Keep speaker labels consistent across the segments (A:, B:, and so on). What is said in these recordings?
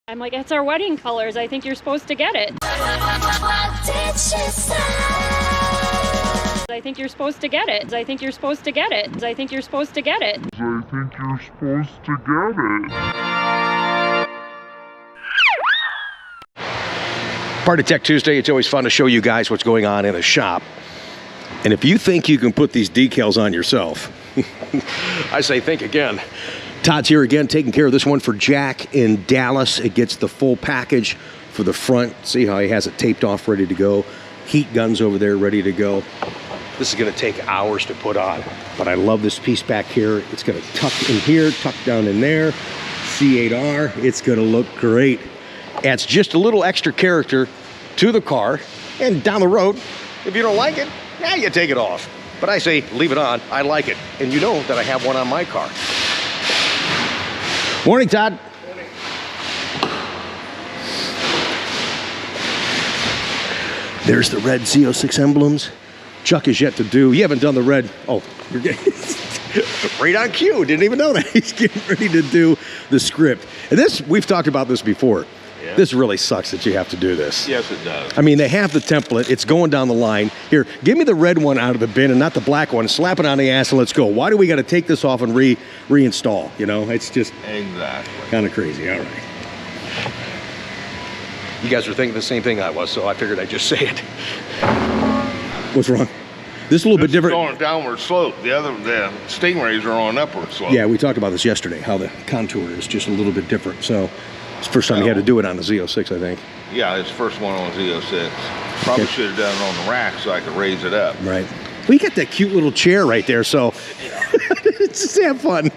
A: I'm like, it's our wedding colors. I think you're supposed to get it. I think you're supposed to get it. I think you're supposed to get it. I think you're supposed to get it.
B: I think you're supposed to get it.
C: Part of Tech Tuesday, it's always fun to show you guys what's going on in a shop. And if you think you can put these decals on yourself, I say think again. Todd's here again, taking care of this one for Jack in Dallas. It gets the full package for the front. See how he has it taped off, ready to go. Heat guns over there, ready to go. This is gonna take hours to put on, but I love this piece back here. It's gonna tuck in here, tuck down in there. C8R, it's gonna look great. Adds just a little extra character to the car, and down the road, if you don't like it, yeah, you take it off. But I say, leave it on, I like it. And you know that I have one on my car. Morning, Todd.
B: Morning.
C: There's the red Z06 emblems. Chuck is yet to do. You haven't done the red. Oh, you're getting right on cue. Didn't even know that. He's getting ready to do the script. And this, we've talked about this before. Yeah. This really sucks that you have to do this.
B: Yes, it does.
C: I mean, they have the template. It's going down the line. Here, give me the red one out of the bin and not the black one. Slap it on the ass and let's go. Why do we got to take this off and reinstall? You know, it's just
B: exactly
C: kind of crazy. All right. You guys were thinking the same thing I was, so I figured I'd just say it. What's wrong? This is a little bit different.
B: Going downward slope. The Stingrays are on upward slope.
C: Yeah, we talked about this yesterday, how the contour is just a little bit different. So it's the first time you had to do it on the Z06, I think.
B: Yeah, it's the first one on Z06. Probably should have done it on the rack so I could raise it up.
C: Right. Well, you got that cute little chair right there, so just have fun.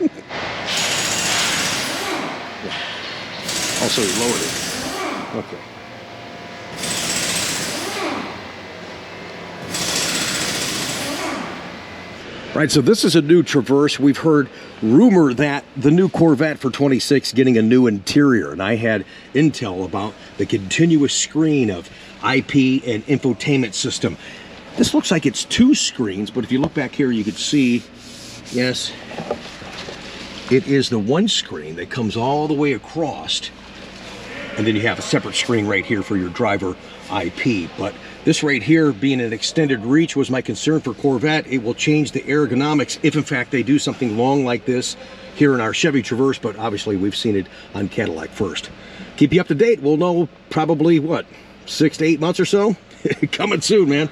C: Also, you lowered it. Okay. Right, so this is a new Traverse. We've heard rumor that the new Corvette for 26 getting a new interior, and I had intel about the continuous screen of IP and infotainment system. This looks like it's two screens, but if you look back here, you can see, yes, it is the one screen that comes all the way across, and then you have a separate screen right here for your driver IP. But this right here, being an extended reach, was my concern for Corvette. It will change the ergonomics if in fact they do something long like this here in our Chevy Traverse, but obviously we've seen it on Cadillac first. Keep you up to date. We'll know probably, what, 6 to 8 months or so? Coming soon, man.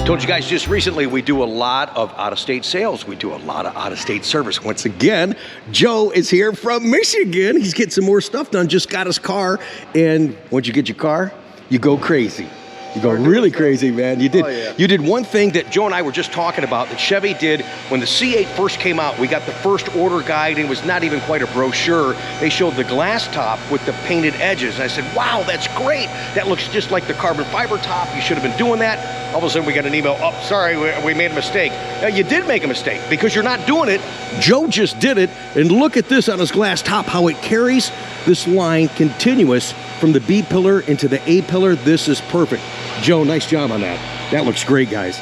C: Told you guys just recently we do a lot of out-of-state sales. We do a lot of out-of-state service. Once again, Joe is here from Michigan. He's getting some more stuff done. Just got his car, and once you get your car, you go crazy. You go really crazy, man. You did. Oh, yeah. You did one thing that Joe and I were just talking about that Chevy did when the C8 first came out. We got the first order guide, and it was not even quite a brochure. They showed the glass top with the painted edges. And I said, wow, that's great. That looks just like the carbon fiber top. You should have been doing that. All of a sudden we got an email, oh, sorry, we made a mistake. Now, you did make a mistake because you're not doing it. Joe just did it, and look at this on his glass top, how it carries this line continuous from the B pillar into the A pillar. This is perfect. Joe, nice job on that. That looks great, guys.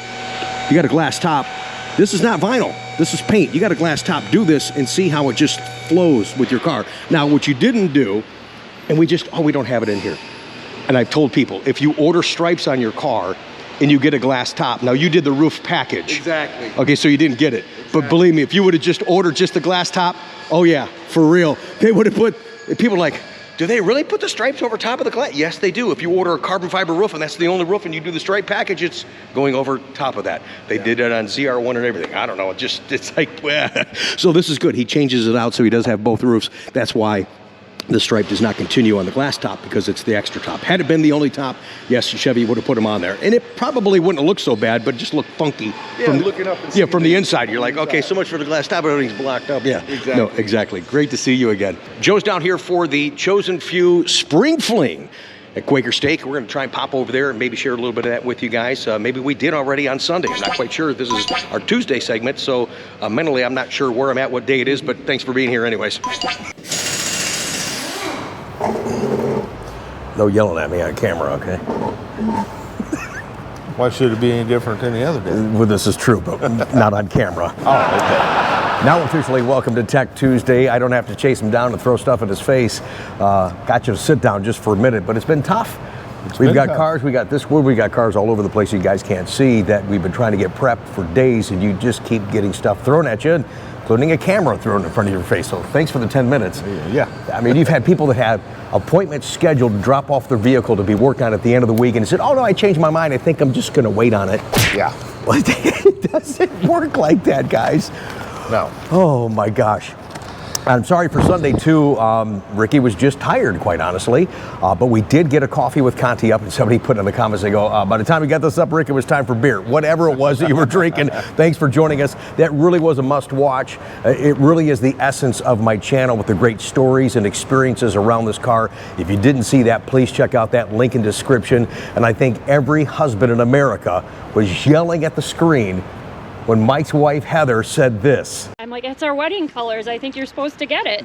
C: You got a glass top. This is not vinyl. This is paint. You got a glass top. Do this and see how it just flows with your car. Now, what you didn't do, and we don't have it in here. And I've told people, if you order stripes on your car and you get a glass top, now you did the roof package.
B: Exactly.
C: Okay, so you didn't get it.
B: Exactly.
C: But believe me, if you would have just ordered just the glass top, oh yeah, for real. They would have put, people are like, do they really put the stripes over top of the glass? Yes, they do. If you order a carbon fiber roof and that's the only roof and you do the stripe package, it's going over top of that. They did it on ZR1 and everything. I don't know, it's like, so this is good. He changes it out so he does have both roofs. That's why the stripe does not continue on the glass top, because it's the extra top. Had it been the only top, yes, Chevy would have put them on there. And it probably wouldn't have looked so bad, but it just looked funky.
B: Yeah,
C: from,
B: looking up and
C: from the inside. You're like, okay, so much for the glass top, everything's blocked up. Yeah,
B: exactly.
C: No, exactly. Great to see you again. Joe's down here for the Chosen Few Spring Fling at Quaker Steak. We're going to try and pop over there and maybe share a little bit of that with you guys. Maybe we did already on Sunday. I'm not quite sure. This is our Tuesday segment, so mentally I'm not sure where I'm at, what day it is, but thanks for being here anyways. No yelling at me on camera, okay?
B: Why should it be any different than the other day?
C: Well, this is true, but not on camera.
B: Oh, okay.
C: Now officially welcome to Tech Tuesday. I don't have to chase him down and throw stuff in his face. Got you to sit down just for a minute, but it's been tough. We've got cars, we got this wood, we got cars all over the place you guys can't see that we've been trying to get prepped for days, and you just keep getting stuff thrown at you, including a camera thrown in front of your face. So thanks for the 10 minutes.
B: Yeah.
C: I mean, you've had people that had appointments scheduled to drop off their vehicle to be worked on at the end of the week and said, oh no, I changed my mind. I think I'm just going to wait on it.
B: Yeah.
C: It doesn't work like that, guys.
B: No.
C: Oh my gosh. I'm sorry for Sunday too. Ricky was just tired, quite honestly. But we did get a coffee with Conti up, and somebody put in the comments, they go, by the time we got this up, Rick, it was time for beer. Whatever it was that you were drinking, thanks for joining us. That really was a must watch. It really is the essence of my channel with the great stories and experiences around this car. If you didn't see that, please check out that link in description. And I think every husband in America was yelling at the screen when Mike's wife, Heather, said this.
A: I'm like, it's our wedding colors. I think you're supposed to get it.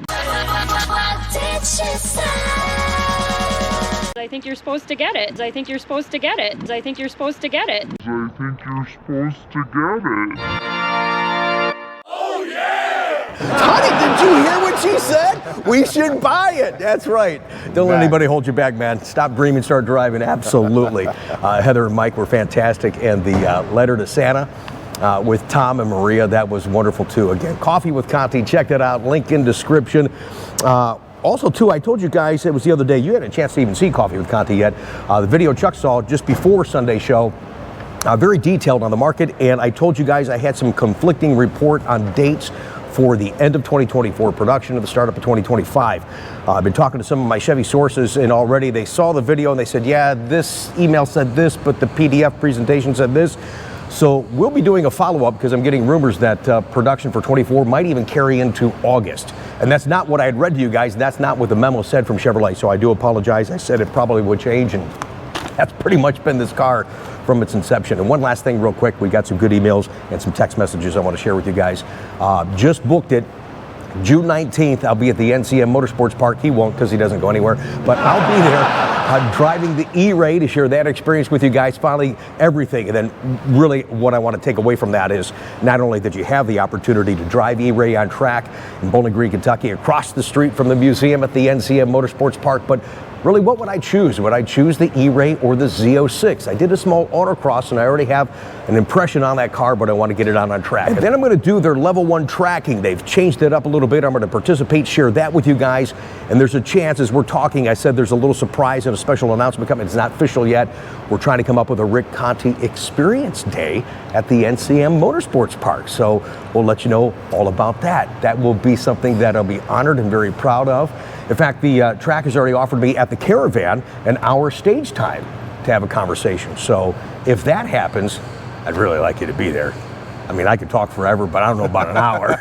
A: I think you're supposed to get it. I think you're supposed to get it. I think you're supposed to get it.
D: I think you're supposed to get it.
C: Oh yeah! Honey, did you hear what she said? We should buy it. That's right. Don't let anybody hold you back, man. Stop dreaming, start driving. Absolutely. Heather and Mike were fantastic, and the letter to Santa with Tom and Maria, that was wonderful too. Again, Coffee with Conti, check that out, link in description. Also too, I told you guys, it was the other day, you had a chance to even see Coffee with Conti yet. The video Chuck saw just before Sunday show, very detailed on the market, and I told you guys I had some conflicting report on dates for the end of 2024 production and the startup of 2025. I've been talking to some of my Chevy sources, and already they saw the video and they said, yeah, this email said this, but the PDF presentation said this. So we'll be doing a follow-up because I'm getting rumors that production for 24 might even carry into August. And that's not what I had read to you guys. That's not what the memo said from Chevrolet. So I do apologize. I said it probably would change, and that's pretty much been this car from its inception. And one last thing real quick, we got some good emails and some text messages I want to share with you guys. Just booked it. June 19th, I'll be at the NCM Motorsports Park. He won't because he doesn't go anywhere, but I'll be there driving the E-Ray to share that experience with you guys, finally everything. And then really what I want to take away from that is not only that you have the opportunity to drive E-Ray on track in Bowling Green, Kentucky, across the street from the museum at the NCM Motorsports Park, but really, what would I choose? Would I choose the E-Ray or the Z06? I did a small autocross, and I already have an impression on that car, but I want to get it on track. And then I'm going to do their level 1 tracking. They've changed it up a little bit. I'm going to participate, share that with you guys. And there's a chance, as we're talking, I said there's a little surprise and a special announcement coming. It's not official yet. We're trying to come up with a Rick Conti Experience Day at the NCM Motorsports Park. So we'll let you know all about that. That will be something that I'll be honored and very proud of. In fact, the track has already offered me at the Caravan an hour stage time to have a conversation. So if that happens, I'd really like you to be there. I mean, I could talk forever, but I don't know about an hour.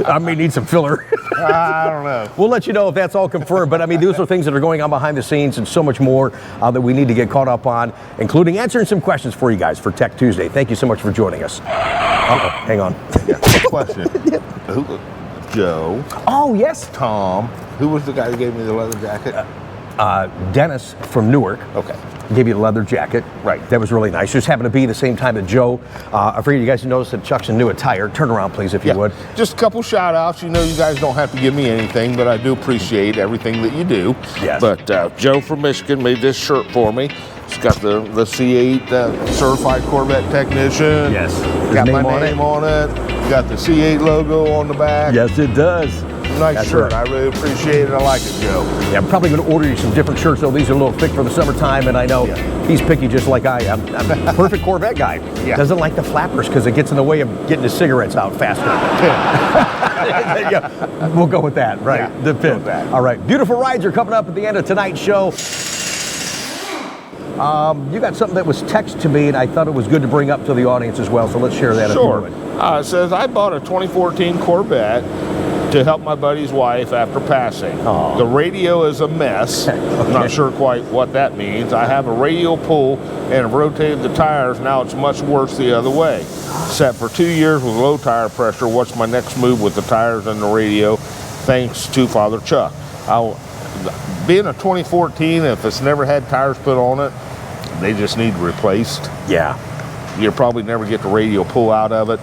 C: I may need some filler.
B: I don't know.
C: We'll let you know if that's all confirmed. But I mean, those are things that are going on behind the scenes and so much more that we need to get caught up on, including answering some questions for you guys for Tech Tuesday. Thank you so much for joining us. Hang on.
B: Yeah, question. Who, Joe.
C: Oh, yes.
B: Tom. Who was the guy who gave me the leather jacket?
C: Dennis from Newark.
B: Okay.
C: Gave you the leather jacket.
B: Right.
C: That was really nice. Just happened to be the same time that Joe. I figured you guys noticed that Chuck's a new attire. Turn around, please, if you would.
B: Just a couple shout outs. You know, you guys don't have to give me anything, but I do appreciate everything that you do.
C: Yes.
B: But Joe from Michigan made this shirt for me. It's got the C8 certified Corvette technician.
C: Yes.
B: Got my name on it. Got the C8 logo on the back.
C: Yes, it does.
B: Nice
C: That's
B: shirt.
C: right.
B: I really appreciate it. I like it, Joe.
C: Yeah, I'm probably going to order you some different shirts, though. These are a little thick for the summertime, and I know he's picky just like I am. I'm a perfect Corvette guy.
B: Yeah.
C: Doesn't like the flappers because it gets in the way of getting his cigarettes out faster. Yeah, we'll go with that, right?
B: Yeah,
C: the
B: go
C: pin.
B: with that.
C: All right, beautiful rides are coming up at the end of tonight's show. You got something that was texted to me, and I thought it was good to bring up to the audience as well, so let's share that.
B: Sure.
C: If you would.
B: It says, I bought a 2014 Corvette to help my buddy's wife after passing.
C: Aww.
B: The radio is a mess. I'm not sure quite what that means. I have a radial pull and have rotated the tires. Now it's much worse the other way. Set for 2 years with low tire pressure. What's my next move with the tires and the radio? Thanks to Father Chuck. Being a 2014, if it's never had tires put on it, they just need replaced.
C: Yeah.
B: You'll probably never get the radial pull out of it.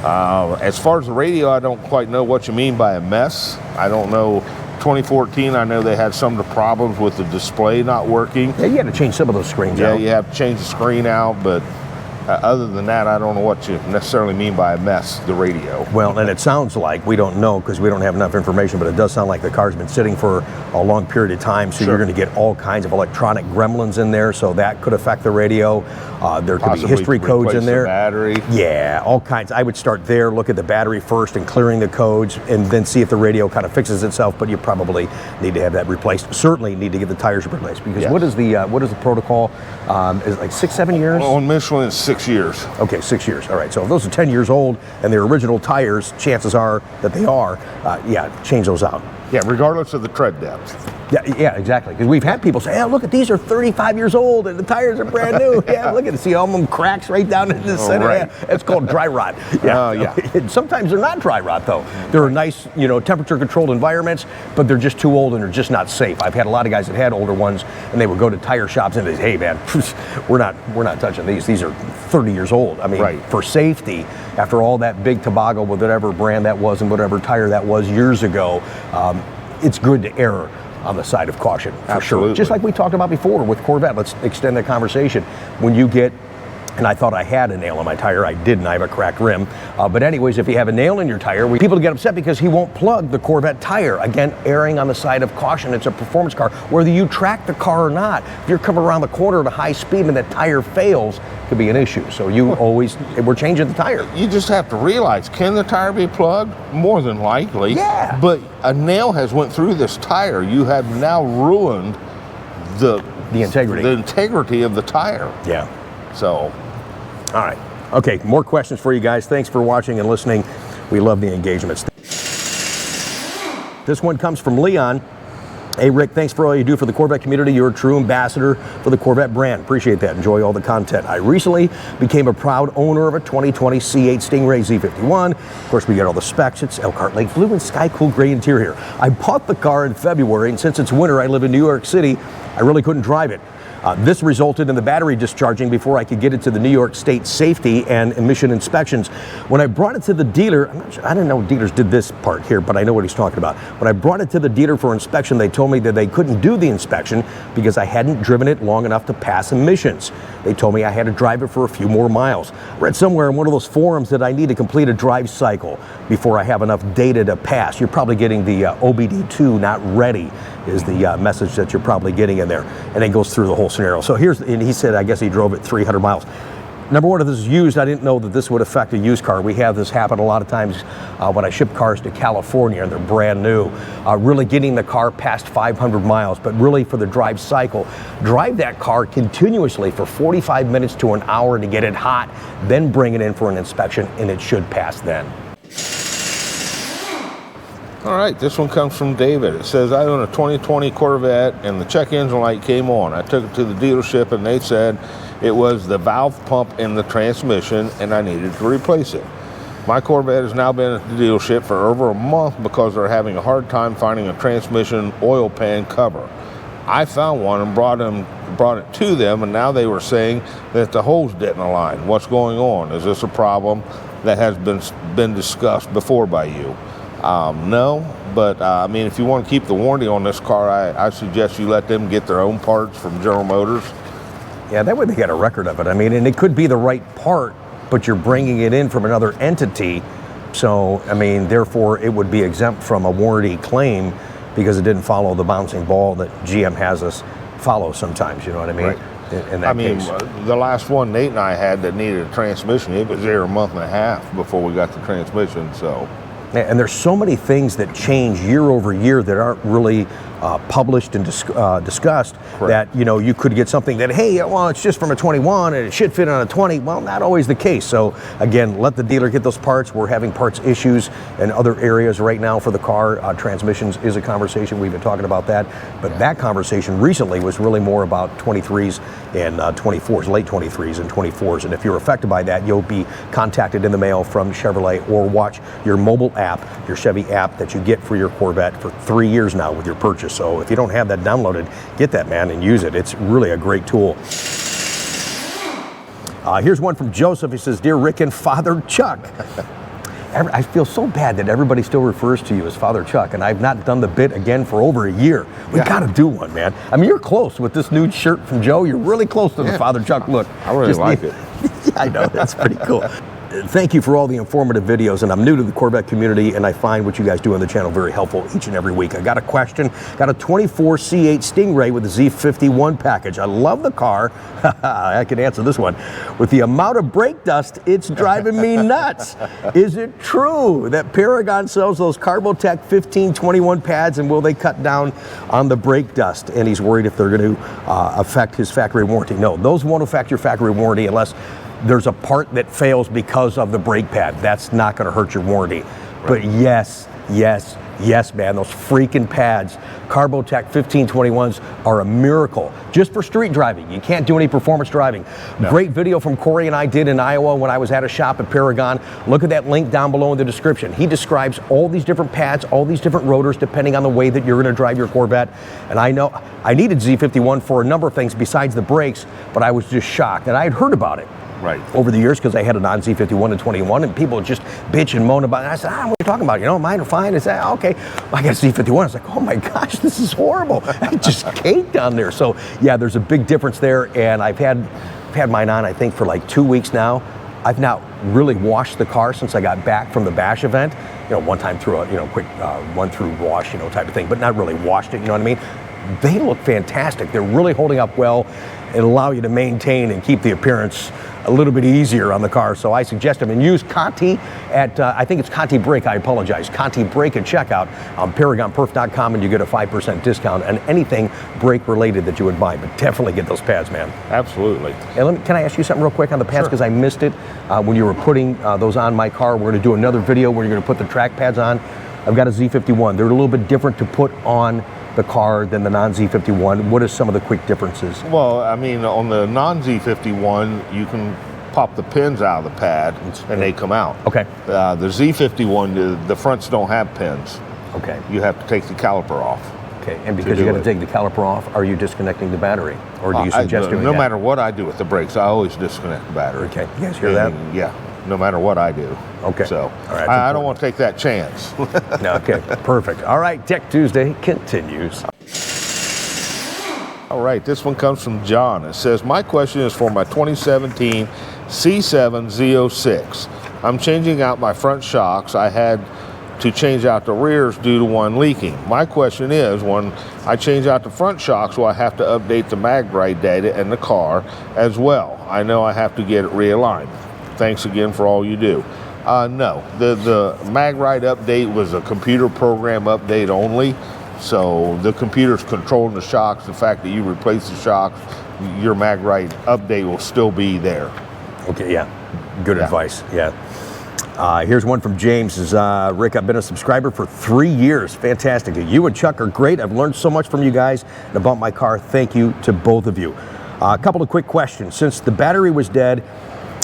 B: As far as the radio, I don't quite know what you mean by a mess. I don't know. 2014, I know they had some of the problems with the display not working.
E: Yeah, you had to change some of those screens
B: Yeah,
E: out.
B: you have to change the screen out, but other than that, I don't know what you necessarily mean by a mess, the radio.
E: Well, and it sounds like, we don't know because we don't have enough information, but it does sound like the car's been sitting for a long period of time, so you're going to get all kinds of electronic gremlins in there, so that could affect the radio. There could be history codes in there.
B: The battery.
E: Yeah, all kinds. I would start there, look at the battery first and clearing the codes, and then see if the radio kind of fixes itself, but you probably need to have that replaced. Certainly need to get the tires replaced, because what is the protocol? Is it like 6-7 years?
B: On Michelin, it's 6 years.
E: Okay, 6 years. All right. So if those are 10 years old and they're original tires, chances are that they are. Yeah, change those out.
B: Yeah, regardless of the tread depth.
E: Yeah, exactly. Because we've had people say, "Oh, look at these are 35 years old and the tires are brand new." Yeah, look at it. See all them cracks right down in the center.
B: Right.
E: Yeah, it's called dry rot. Yeah. And sometimes they're not dry rot though. They're nice, temperature controlled environments, but they're just too old and they're just not safe. I've had a lot of guys that had older ones, and they would go to tire shops and they say, "Hey, man, we're not touching these. These are 30 years old." I mean, for safety, after all that big toboggo with whatever brand that was and whatever tire that was years ago, it's good to err on the side of caution, for sure. Just like we talked about before with Corvette. Let's extend the conversation. When you get, and I thought I had a nail in my tire, I didn't, I have a cracked rim. But anyways, if you have a nail in your tire, people get upset because he won't plug the Corvette tire. Again, erring on the side of caution. It's a performance car. Whether you track the car or not, if you're coming around the corner at a high speed and that tire fails, it could be an issue. So we're changing the tire.
B: You just have to realize, can the tire be plugged? More than likely.
E: Yeah.
B: But a nail has went through this tire. You have now ruined the integrity of the tire.
E: Yeah.
B: So.
E: All right. Okay, more questions for you guys. Thanks for watching and listening. We love the engagements. This one comes from Leon. Hey, Rick, thanks for all you do for the Corvette community. You're a true ambassador for the Corvette brand. Appreciate that. Enjoy all the content. I recently became a proud owner of a 2020 C8 Stingray Z51. Of course, we got all the specs. It's Elkhart Lake Blue and Sky Cool Gray interior. I bought the car in February, and since it's winter, I live in New York City, I really couldn't drive it. This resulted in the battery discharging before I could get it to the New York State safety and emission inspections. When I brought it to the dealer, I didn't know dealers did this part here, but I know what he's talking about. When I brought it to the dealer for inspection, they told me that they couldn't do the inspection because I hadn't driven it long enough to pass emissions. They told me I had to drive it for a few more miles. I read somewhere in one of those forums that I need to complete a drive cycle before I have enough data to pass. You're probably getting the OBD2 not ready is the message that you're probably getting in there. And it goes through the whole scenario. So and he said, I guess he drove it 300 miles. Number one, if this is used, I didn't know that this would affect a used car. We have this happen a lot of times when I ship cars to California and they're brand new. Really getting the car past 500 miles, but really for the drive cycle, drive that car continuously for 45 minutes to an hour to get it hot, then bring it in for an inspection, and it should pass then.
B: All right, this one comes from David. It says, I own a 2020 Corvette and the check engine light came on. I took it to the dealership and they said it was the valve pump in the transmission and I needed to replace it. My Corvette has now been at the dealership for over a month because they're having a hard time finding a transmission oil pan cover. I found one and brought it to them, and now they were saying that the hose didn't align. What's going on? Is this a problem that has been discussed before by you? No, but I mean, if you want to keep the warranty on this car, I suggest you let them get their own parts from General Motors.
E: Yeah, that way they get a record of it. I mean, and it could be the right part, but you're bringing it in from another entity. So, I mean, therefore, it would be exempt from a warranty claim because it didn't follow the bouncing ball that GM has us follow sometimes, you know what I mean?
B: Right.
E: In that case.
B: The last one Nate and I had that needed a transmission, it was there a month and a half before we got the transmission, so.
E: And there's so many things that change year over year that aren't really published and discussed. Correct. That, you could get something that, hey, well, it's just from a 21 and it should fit on a 20. Well, not always the case. So again, let the dealer get those parts. We're having parts issues in other areas right now for the car. Transmissions is a conversation. We've been talking about that. But that conversation recently was really more about 23s and 24s, late 23s and 24s. And if you're affected by that, you'll be contacted in the mail from Chevrolet, or watch your mobile app, your Chevy app that you get for your Corvette for 3 years now with your purchase. So if you don't have that downloaded, get that, man, and use it. It's really a great tool. Here's one from Joseph. He says, Dear Rick and Father Chuck, I feel so bad that everybody still refers to you as Father Chuck, and I've not done the bit again for over a year. We got to do one, man. I mean, you're close with this new shirt from Joe. You're really close to the Father Chuck look.
B: I really like it.
E: Yeah, I know, that's pretty cool. Thank you for all the informative videos, and I'm new to the Corvette community, and I find what you guys do on the channel very helpful each and every week. I got a question. Got a 24 C8 Stingray with the Z51 package. I love the car. I can answer this one. With the amount of brake dust, it's driving me nuts. Is it true that Paragon sells those Carbotech 1521 pads, and will they cut down on the brake dust? And he's worried if they're going to affect his factory warranty. No, those won't affect your factory warranty unless there's a part that fails because of the brake pad. That's not going to hurt your warranty. Right. But yes, man, those freaking pads, Carbotech 1521s are a miracle. Just for street driving. You can't do any performance driving. No. Great video from Corey and I did in Iowa when I was at a shop at Paragon. Look at that link down below in the description. He describes all these different pads, all these different rotors, depending on the way that you're going to drive your Corvette. And I know I needed Z51 for a number of things besides the brakes, but I was just shocked. And I had heard about it.
B: Right.
E: Over the years, because I had a non-Z51 in 21, and people would just bitch and moan about it. And I said, what are you talking about? You know, mine are fine. I said, okay. I got a Z51. I was like, oh my gosh, this is horrible. I just caked on there. So yeah, there's a big difference there. And I've had mine on, I think, for like 2 weeks now. I've not really washed the car since I got back from the Bash event. You know, one time through a quick run-through wash, type of thing, but not really washed it. You know what I mean? They look fantastic. They're really holding up well and allow you to maintain and keep the appearance a little bit easier on the car. So I suggest them, and use Conti at, I think it's Conti Brake, I apologize, Conti Brake at checkout on ParagonPerf.com, and you get a 5% discount on anything brake related that you would buy. But definitely get those pads, man.
B: Absolutely.
E: And can I ask you something real quick on the pads, because I missed it when you were putting those on my car. We're going to do another video where you're going to put the track pads on. I've got a Z51. They're a little bit different to put on the car than the non-Z51. What are some of the quick differences?
B: Well, I mean, on the non-Z51, you can pop the pins out of the pad and they come out.
E: Okay.
B: The Z51, the fronts don't have pins.
E: Okay.
B: You have to take the caliper off.
E: Okay, and because you got to take the caliper off, are you disconnecting the battery? Or do you suggest doing that?
B: No matter what I do with the brakes, I always disconnect the battery.
E: Okay, you guys hear that?
B: Yeah, no matter what I do.
E: Okay.
B: So
E: all right,
B: I don't want to take that chance.
E: No, okay, perfect. All right, Tech Tuesday continues.
B: All right, this one comes from John. It says, my question is for my 2017 C7 Z06. I'm changing out my front shocks. I had to change out the rears due to one leaking. My question is, when I change out the front shocks, will I have to update the mag ride data in the car as well? I know I have to get it realigned. Thanks again for all you do. No, the mag ride update was a computer program update only. So the computer's controlling the shocks. The fact that you replace the shocks, your mag ride update will still be there.
E: Okay, yeah, good advice, yeah. Here's one from James. Says, Rick, I've been a subscriber for 3 years. Fantastic. You and Chuck are great. I've learned so much from you guys and about my car. Thank you to both of you. A couple of quick questions. Since the battery was dead,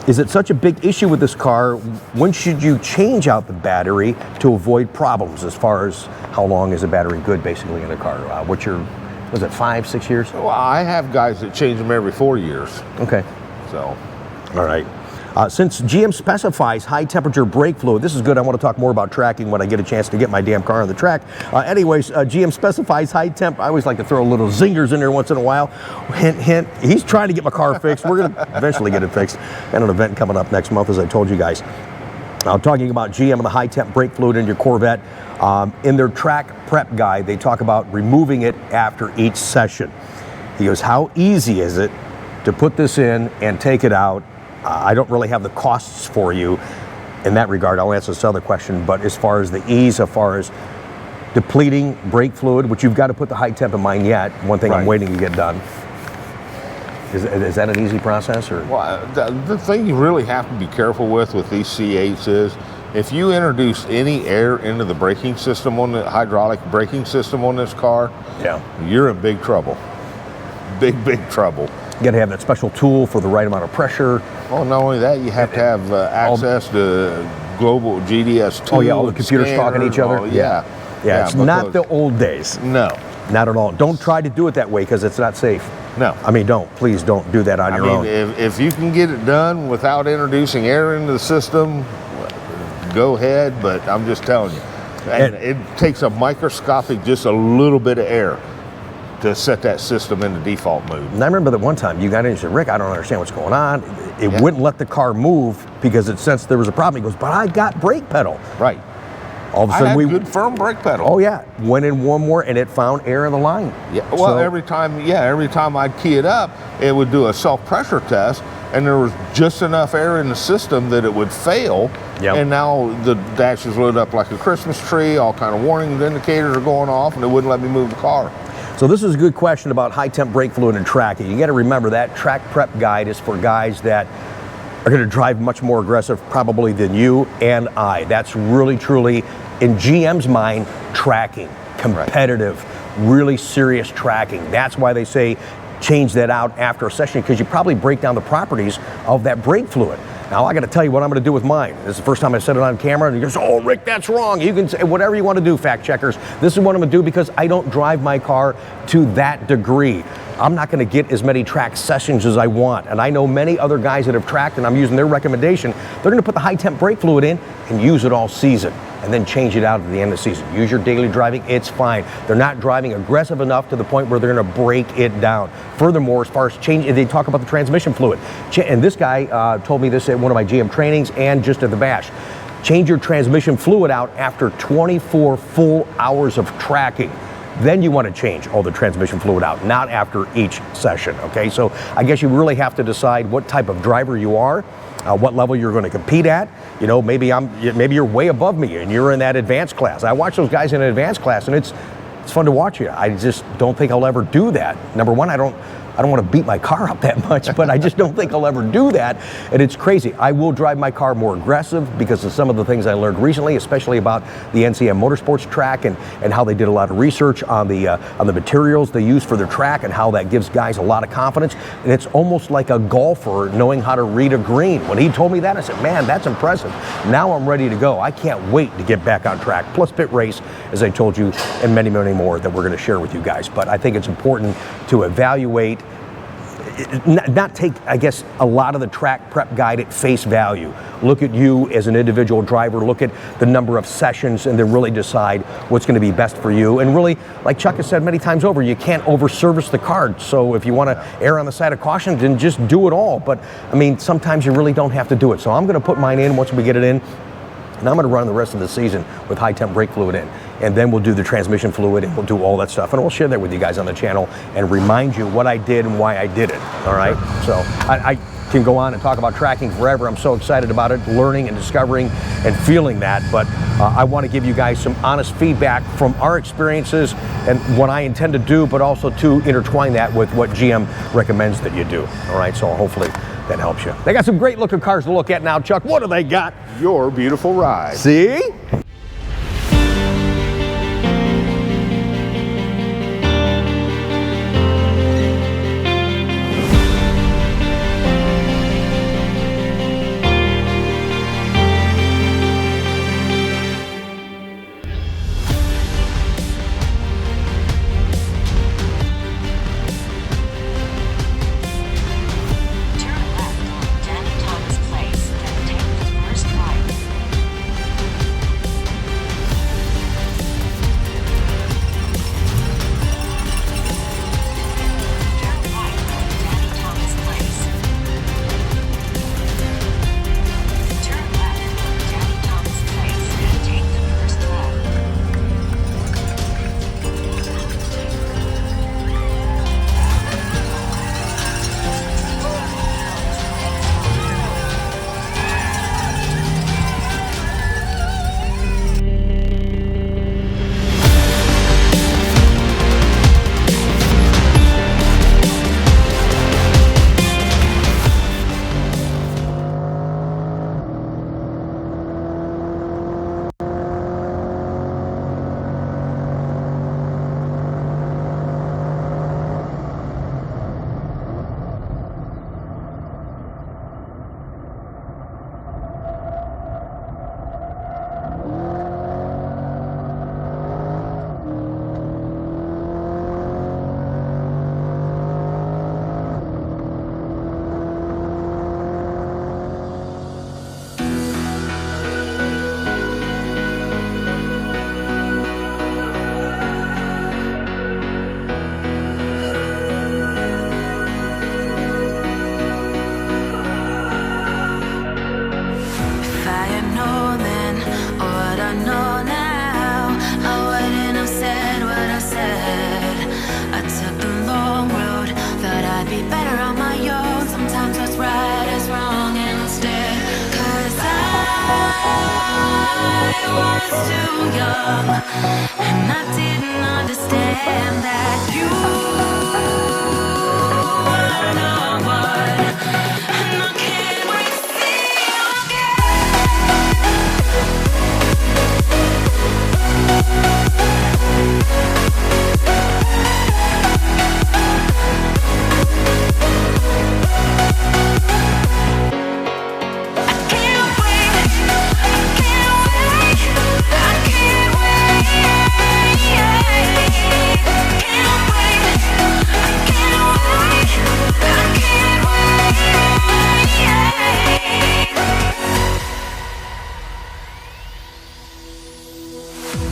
E: is it such a big issue with this car? When should you change out the battery to avoid problems as far as how long is a battery good basically in a car? What's your, was it 5, 6 years?
B: Well, I have guys that change them every 4 years.
E: Okay.
B: So.
E: All right. Since GM specifies high temperature brake fluid, this is good. I want to talk more about tracking when I get a chance to get my damn car on the track. Anyways, GM specifies high temp. I always like to throw little zingers in there once in a while. Hint, hint. He's trying to get my car fixed. We're going to eventually get it fixed. And an event coming up next month, as I told you guys. I'm talking about GM and the high temp brake fluid in your Corvette. In their track prep guide, they talk about removing it after each session. He goes, how easy is it to put this in and take it out? I don't really have the costs for you in that regard. I'll answer this other question, but as far as the ease, as far as depleting brake fluid, which you've got to put the high temp in mine yet, one thing I'm waiting to get done. Is that an easy process? Or?
B: Well, the thing you really have to be careful with these C8s is if you introduce any air into the braking system, on the hydraulic braking system on this car, you're in big trouble. Big trouble.
E: You got to have that special tool for the right amount of pressure.
B: Oh, not only that, you have to have access to global GDS tools.
E: Oh yeah, all the computers talking to each other.
B: Yeah,
E: it's not the old days.
B: No.
E: Not at all. Don't try to do it that way because it's not safe.
B: No.
E: I mean, please don't do that on your own.
B: If you can get it done without introducing air into the system, go ahead, but I'm just telling you. And it takes a microscopic, just a little bit of air to set that system into default mode.
E: And I remember that one time you got in and said, Rick, I don't understand what's going on. It wouldn't let the car move because it sensed there was a problem. He goes, but I got brake pedal.
B: Right.
E: All of a sudden
B: I had good firm brake pedal.
E: Oh yeah, went in one more and it found air in the line.
B: Yeah. Well,
E: So-
B: every time I'd key it up, it would do a self-pressure test, and there was just enough air in the system that it would fail.
E: Yep.
B: And now the dash is lit up like a Christmas tree. All kind of warning indicators are going off, and it wouldn't let me move the car.
E: So this is a good question about high temp brake fluid and tracking. You got to remember that track prep guide is for guys that are going to drive much more aggressive probably than you and I. That's really truly, in GM's mind, tracking, competitive, really serious tracking. That's why they say change that out after a session, because you probably break down the properties of that brake fluid. Now I got to tell you what I'm going to do with mine. This is the first time I said it on camera, and he goes, "Oh, Rick, that's wrong." You can say whatever you want to do, fact checkers. This is what I'm going to do because I don't drive my car to that degree. I'm not going to get as many track sessions as I want. And I know many other guys that have tracked, and I'm using their recommendation, they're going to put the high temp brake fluid in and use it all season, and then change it out at the end of the season. Use your daily driving, it's fine. They're not driving aggressive enough to the point where they're going to break it down. Furthermore, as far as change, they talk about the transmission fluid. And this guy told me this at one of my GM trainings and just at the bash. Change your transmission fluid out after 24 full hours of tracking. Then you want to change all the transmission fluid out, not after each session, okay? So I guess you really have to decide what type of driver you are, what level you're going to compete at. You know, maybe you're way above me and you're in that advanced class. I watch those guys in an advanced class, and it's fun to watch you. I just don't think I'll ever do that. Number one, I don't want to beat my car up that much, but I just don't think I'll ever do that. And it's crazy. I will drive my car more aggressive because of some of the things I learned recently, especially about the NCM Motorsports track and how they did a lot of research on the materials they use for their track and how that gives guys a lot of confidence. And it's almost like a golfer knowing how to read a green. When he told me that, I said, man, that's impressive. Now I'm ready to go. I can't wait to get back on track. Plus pit race, as I told you, and many, many more that we're going to share with you guys. But I think it's important to evaluate, not take, I guess, a lot of the track prep guide at face value. Look at you as an individual driver, look at the number of sessions, and then really decide what's going to be best for you. And really, like Chuck has said many times over, you can't over-service the car. So if you want to err on the side of caution, then just do it all. But, I mean, sometimes you really don't have to do it. So I'm going to put mine in once we get it in. And I'm going to run the rest of the season with high temp brake fluid in. And then we'll do the transmission fluid and we'll do all that stuff. And we'll share that with you guys on the channel and remind you what I did and why I did it. All right. So I can go on and talk about tracking forever. I'm so excited about it, learning and discovering and feeling that. But I want to give you guys some honest feedback from our experiences and what I intend to do, but also to intertwine that with what GM recommends that you do. All right. So hopefully that helps you. They got some great looking cars to look at now, Chuck. What do they got?
B: Your beautiful ride.
E: See?
F: better on my own. Sometimes what's right is wrong instead. 'Cause I was too young, and I didn't understand that you are the one. And I can't wait to see you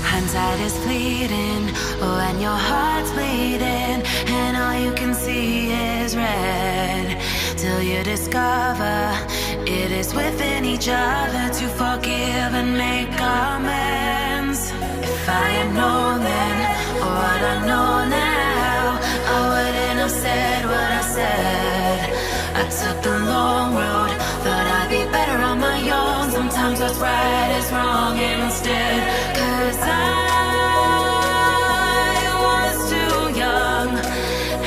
F: hindsight is fleeting, oh, and your heart's bleeding, and all you can see is red, till you discover it is within each other to forgive and make amends. If I had known then, or what I know now, I wouldn't have said what I said. I took the long road, thought I'd be better on my own. Sometimes what's right is wrong instead. 'Cause I was too young,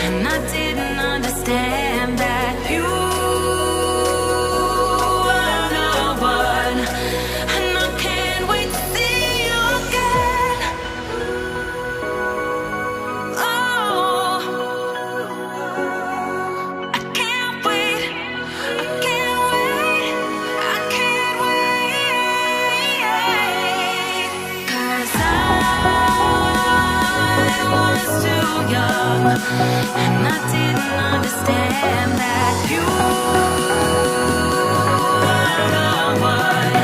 F: and I didn't understand that you are the one. And I can't wait to see you again. Oh, I can't wait, I can't wait, I can't wait. 'Cause I was too young, and I didn't understand that you are the one.